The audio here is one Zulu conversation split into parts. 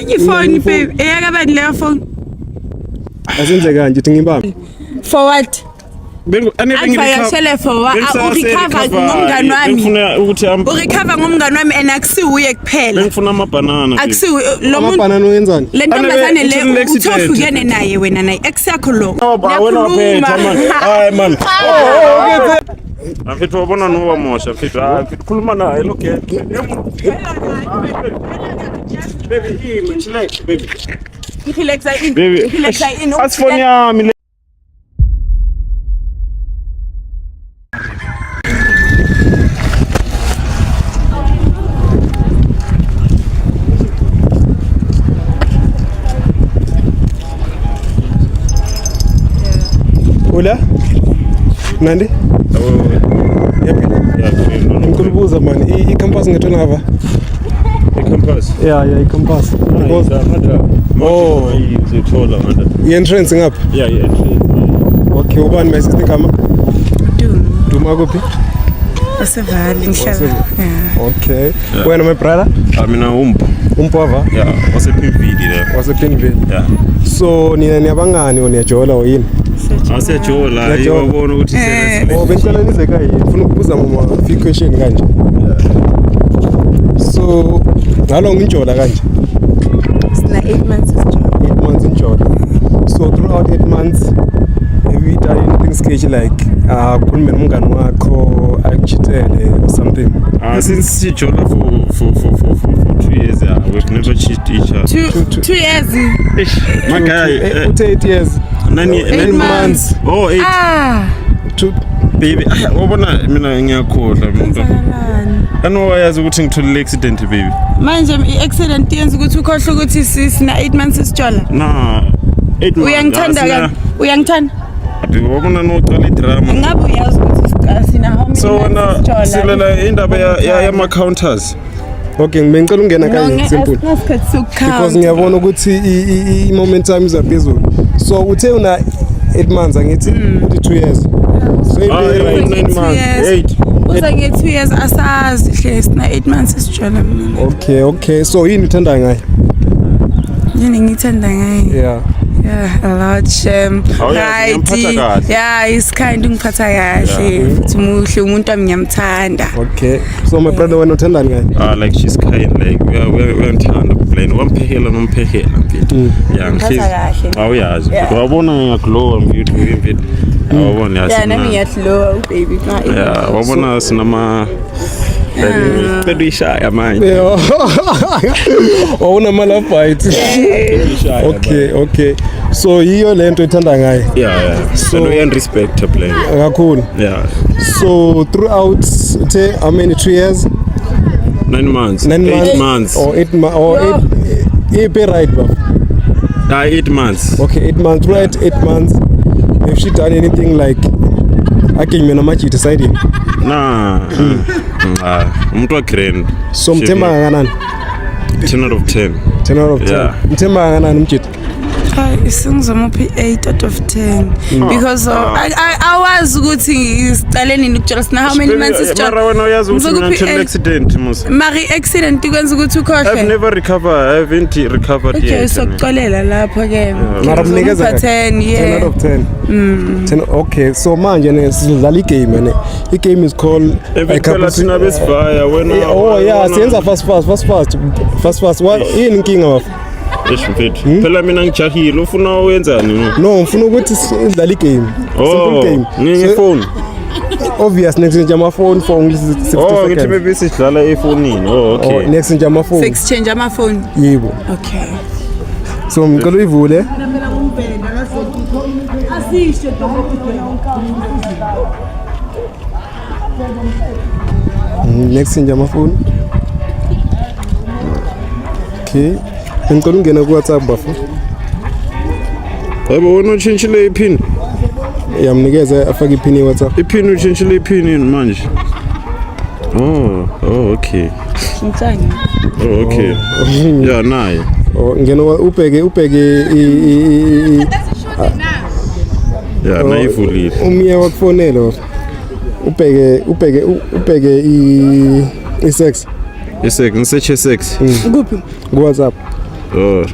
Enye phone baby. Eyakabani leyo phone? Asenze kanje uthi ngibambe. For what? Angifayashele for what? Urecover ngomngani wami. Ngifuna ukuthi urecover ngomngani wami and akusiuye kuphela. Ngifuna amabanana. Akusiu lo muntu. Amabanana wenzani? Le ntombazane le uthofukene naye wena naye ex yakho lo. Wena uphetha man. Hayi man. Mfethu wabona noba mosha mfethu. Mfethu khuluma naye lo ke. Baby, chillax baby. Relax in. Baby. Relax in. Asifoni yami. Hola? Nandi? Yapi? Ngikubuza man, i-campus ngethola ngapha. I-campus? Yeah, i-campus. Because izithola manje. I-entrance ngapha? Yeah, i-entrance. Okay, ubani my sister kama? Duma kuphi? Asevali ngihlala. Yeah. Okay. Wena my brother? Mina Umpova? Yeah, wasepinvidi there. Wasepinvidi? Yeah. So nina niyabangani niyajola or yini? Asiyajola yabona ukuthi bengicela nize kayi ngifuna ukubuza mama few question kanje. So ngalo ngijola kanje. Sina 8 months is 8 months injola. So throughout 8 months have you done anything sketchy like khuluma nomngani wakho akuchitele or something? Since sijola for 2 years we've never cheated each other. 2 years. My guy 8 years. 9 months. Oh 8. Baby, wabona mina ngiyakhola umuntu. Anowayazi ukuthi ngithole accident baby. Manje i-accident yenza ukuthi ukhohle ukuthi sina 8 months isitshola. Nah. 8 months. Uyangithanda? Wabona noqala idrama. Ngabe uyazi ukuthi sina how many? So wena silela indaba yama counters. Okay, ngicela ungena kanye simple. Because ngiyabona ukuthi i-momentum izaphezulu. So uthe una 8 months angithi 2 years. So 9 months. 8. Uza nge 2 years asazi hle sina 8 months isitshola mina. Okay. So yini uthanda ngayo? Yini ngithanda ngayo? Yeah, a lot right. Yeah, he's kind ngiphatha kahle. Futhi muhle umuntu wami ngiyamthanda. Okay. So my brother wena uthanda ngayo? Like she's kind like we nthanda plan. Wamphehela nomphehela mfethu. Yeah, ngiphatha kahle. Awuyazi. Wabona ngiyaglow mfethu mfethu. Awubona yazi. Yeah, nami ngiyaglow baby. Yeah, wabona sinama Pedishaya manje. Una mala fight. Okay. So yiyo lento ethanda ngayo. Yeah. So we respect her plan. Kakhulu. Yeah. So throughout how many 2 years? 9 months. 8 months. Or 8 months or 8 right bro. 8 months. Okay, 8 months. Throughout 8 months. Have she done anything like akimena machi deciding? Nah. Umuntu wa grand. So mthemba kanani? 10 out of 10. 10 out of 10. Yeah. Mthemba kanani umjiti? Isingizomuphi 8 out of 10 because I was ukuthi isiqale nini ukutshela sina how many months isitshola. Mara wena uyazi ukuthi mina ngithole accident mos. Mari accident ikwenza ukuthi ukhohle. I've never recovered. I haven't recovered yet. Okay, so kuxolela lapho ke. Mara mnikeza 10 10 out of 10. 10 okay, so manje sidlala igame ne. Igame is called Evikela thina besivaya wena. Oh yeah, siyenza fast. What yini inkinga wafu? Mfethu. Phela mina ngijahile ufuna wenzani? No, ngifuna ukuthi sidlala igame. Simple game. Ngefone. Obvious next nje ama phone for only 60 seconds. Oh, ngithi maybe sidlala efonini. Oh, okay. Oh, next nje ama phone. Exchange ama phone. Yebo. Okay. So ngicela uyivule. Next nje ama phone. Okay. Ngicela ungena ku WhatsApp bafu. Yebo wena uchintshile iPin. Yamnikeza afake iPin yeWhatsApp. iPin uchintshile iPin manje. Oh, okay. Ngitsani. Oh, okay. Yeah, naye. Oh, ngena ubheke Yeah, nayivulile. Umiya wakufonela. Ubheke i-sex. Isex, ngisearch sex. Kuphi? Ku WhatsApp. Oh.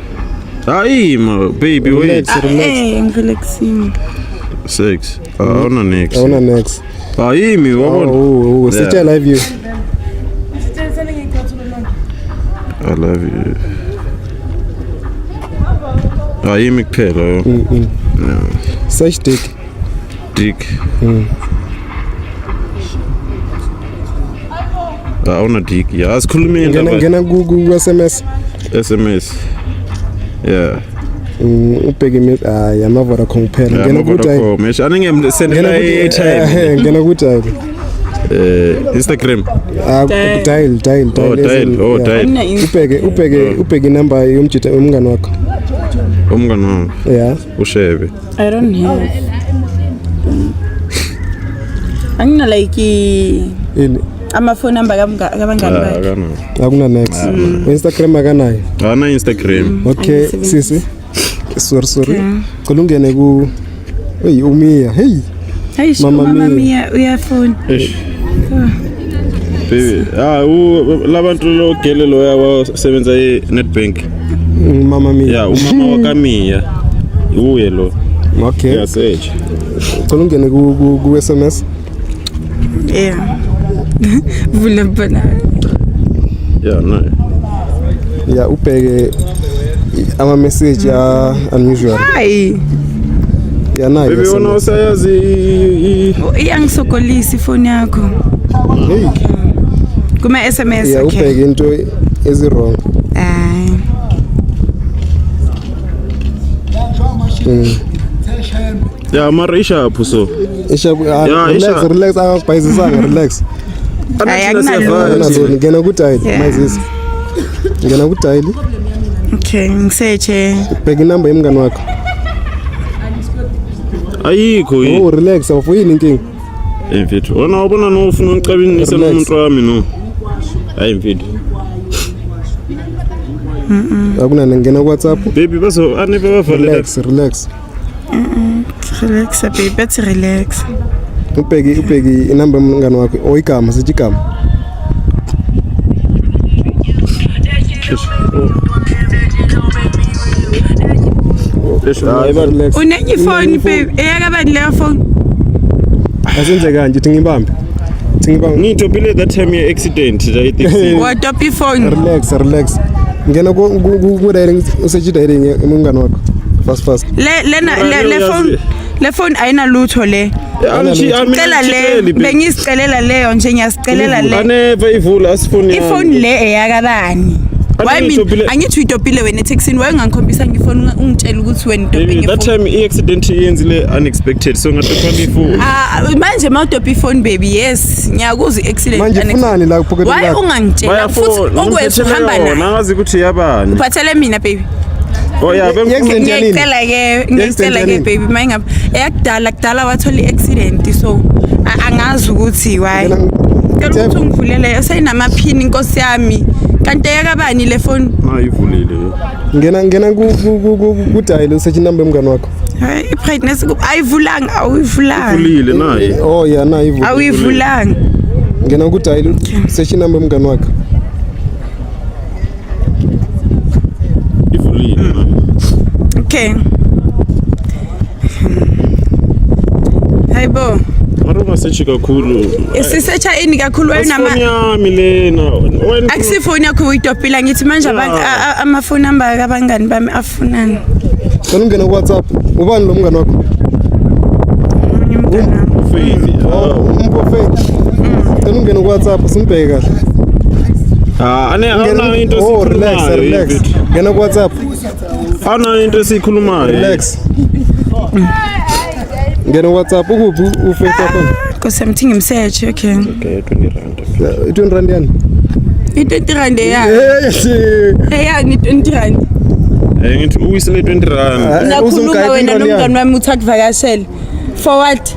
Hayi ma baby wait. Ngilexing. Sex. Awuna next. Awuna next. Hayi mi wabona. Oh, sithi I love you. I love you. Hayi mi kuphela yo. Such dick. Awuna dick. Ya asikhulumeni ndaba. Ngena ku SMS. Yeah. Ubheke yamavora kuphela. Ngena ku dial. Mesha aningemsendela airtime. Ngena ku dial. Instagram. Dial. Ubheke number yomjita umngani wakho. Umngani wami. Yeah. Ushebe. I don't have. Angina like phone number kabangani bakhe. Akuna next. Instagram akanayo. Ana Instagram. Okay, sisi. Sorry. Kulungene ku Umiya. Hey. Mama Mia uyafuna. Baby, labantu lo gele lo yasebenza eNetbank. Mama Mia. Yeah, umama wakamia. Uye lo. Okay. Yeah, search. Kulungene ku SMS. Yeah. Vula bana. Yeah, no. Yeah, ubheke ama message unusual. Hayi. Yeah, nayo. Baby wona usayazi iyangisokolisa ifoni yakho. Hey. Kuma SMS yeah, okay. Ubheke into ezi wrong. Yeah, mara isha so. Relax akubhayizisanga relax. Ngena ku dial mayizisi. Ngena ku dial. Okay, ngiseche. Bheka inamba yemngani wakho. Ayikho yini. Oh, relax awufuyini inkinga. Mfethu, wona ubona no ufuna ucabinisa nomuntu wami no. Hayi mfethu. Akuna ngena ku WhatsApp. Baby baso anebe bavalele. Relax. Relax baby, better relax. Ubheki inamba yemngani wakho oyigama sithi igama. Relax. Unenye phone baby, eyakabani leyo phone? Asenze kanje uthi ngibambe. Ngitopile that time ye accident I think. What up your phone? Relax. Ngena ku dialing usethi dialing yemngani wakho. Fast. Le phone ayina lutho le. Ngicela le bengisicelela leyo nje ngiyasicelela le. Aneve ivula asifoni. Ifone le eyakabani? Why mina angithi uyitopile wena etexini wayengangikhombisa ngifone ungitshela ukuthi wena itopile. That time i-accident yenzile unexpected so ngathola ifoni. Manje mawutopa ifone baby yes ngiyakuza i-accident. Manje ufunani la ku pocket yakho? Why ungangitshela futhi ongwethu uhamba naye? Nangazi ukuthi yabani. Uphathele mina baby. Oh yeah, ngiyacela ke baby mayingabe kudala wathola i-accident so angazi ukuthi why. Ngicela ukuthi ungivulele sayinamaphini inkosi yami. Kanti yakabani le phone? Ayivulile. Ngena ku dial usethi inamba yemngani wakho. Hayi ibrightness ayivulanga awuyivulanga. Ivulile naye. Oh yeah nayo ivulile. Awuyivulanga. Ngena ku dial usethi inamba yemngani wakho. Ivulile. Okay. Hayibo. Aruma search kakhulu. Sisearcha ini kakhulu wena nama. Yami lena. Akusifoni yakho uyitopila ngithi manje amafoni number kabangani bami afunani. Sona ungena ku WhatsApp. Ubani lo mngani wakho? Faith. Faith. Sona ungena ku WhatsApp simbheke kahle. Ana into relax. Ngena ku WhatsApp. Ana into sikhulumayo. Relax. Ngena WhatsApp ukuphi uFaith wakho? Because I'm thinking search okay. Okay, 20 rand. 20 rand yani? 20 rand ya. Ya ni 20 rand. Ngithi uyisele 20 rand. Nakhuluma wena nomngani wami uthakuvakashela. For what?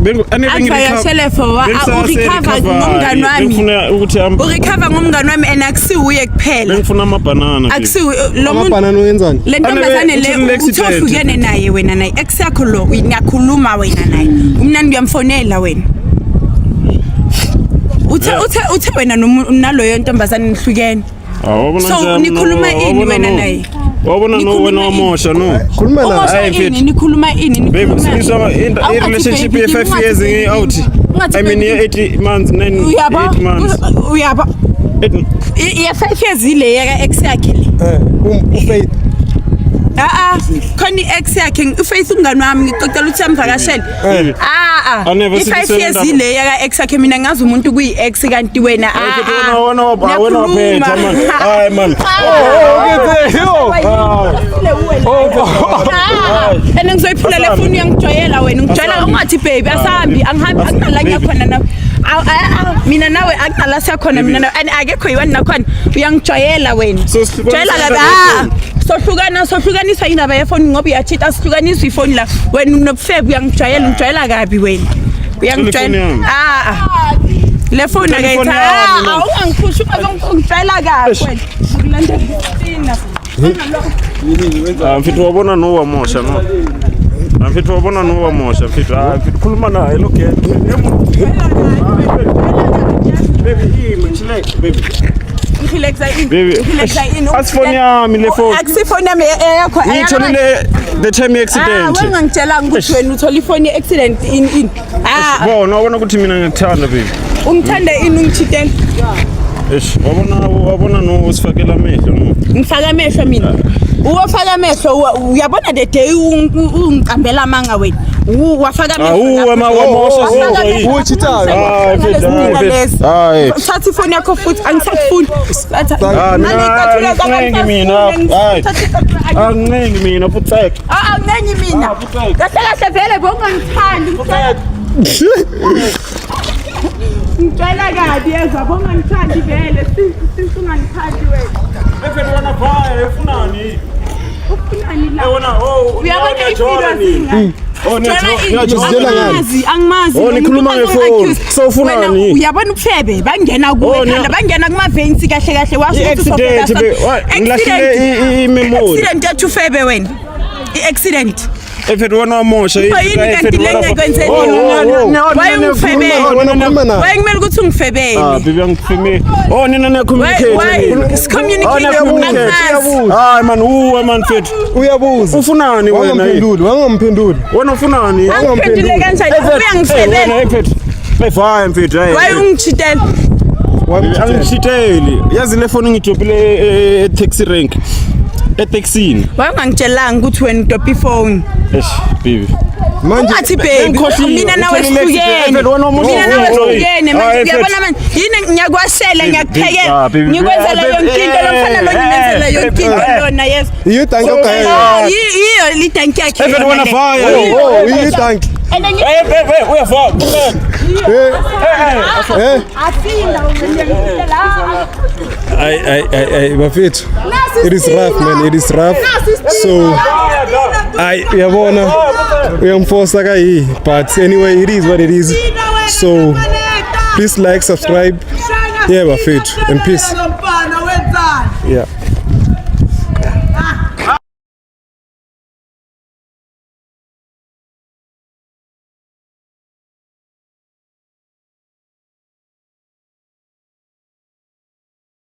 Akuvakashele for what? Urecover ngomngani wami. Ngifuna ukuthi urecover ngomngani wami and akusiwuye kuphela. Ngifuna amabanana. Akusiwu lo muntu. Amabanana uyenzani? Le ntombazane le uthohlukene naye wena naye. Ex yakho lo ngiyakhuluma wena naye. Umnandi uyamfonela wena. Uthe wena naloyo ntombazane nihlukene. So nikhuluma ini wena naye? Wabona no wena wamosha no. Khuluma naye. Hayi mfethu. Nikhuluma ini? Baby, siniswa in relationship ye 5 years out. I mean 8 months 8 months. Uyaba. Ye 5 years ile yaka ex yakhe le. Ufaith. Khona i-ex yakhe uFaith ungani wami ngicocela ukuthi amvakashele. I-5 years ile yaka ex yakhe mina ngazi umuntu kuyi-ex kanti wena wena waphetha man. Hayi man. And ngizoyiphula le phone uyangijwayela wena ngijwayela ungathi baby asahambi angihambi akunala ngiyakhona nawe. Mina nawe akunala siyakhona mina nawe and akekho yiwani nakhona uyangijwayela wena. Jwayela kabi sohlukanisa indaba yefoni ngoba uyathita sihlukaniswa ifoni la wena unobufebe uyangijwayela kabi wena uyangijwayela le phone akayitha ungangiphusha ungijwayela kabi wena ukulandela isina mfethu wabona no wamosha no mfethu wabona no wamosha mfethu khuluma naye look baby baby asifoni yami le phone akusifoni yami yakho ngitholile the time accident wangangitshela ukuthi wena uthola ifoni accident in bona wabona ukuthi mina ngikuthanda baby ungithanda ini ungithitela wabona no usifakela amehlo no ngifaka amehlo mina uwafaka amehlo uyabona the day ungicambela manga wena wafaka amehlo hayi sathi phone yakho futhi angisafuni anginengi mina futhi anginengi mina kahle vele bongangithandi ngicela kabi yezwa bongangithandi vele singangithandi wena mfethu wena phaya ufunani la wena uyabona impilo angimazi nikhuluma ngefoni so ufunani uyabona ubufebe bangena kuwe bangena kuma-veins kahle ngilahlile i-memory accident yathi ufebe wena i-accident mfethu wena wamosha wayengimele ukuthi ungifebele bibi angifeme nina niyacommunicate hayi man uwe man mfethu uyabuza ufunani wena wangamphenduli wena ufunani angiphendule kanjani uyangifebela mfethu hayi mfethu waye ungithitela angishiteli yazi le phone ngijobile taxi rank etaxini wangangitshelanga ukuthi wena udopha ifoni bibi manje athi baby mina nawe sihlukene uyabona manje yini ngiyakwashela ngiyakuphekela ngikwenzela yonke into lomfana lo ngimenzela yonke into lona yes you thank you iyo litanki yakhe wena fire you thank uyafaka asinda I bafethu it is rough man, it is rough, so uyabona uyamforsa kayi, but anyway it is what it is, so please like, subscribe, yeah bafethu, and peace, yeah.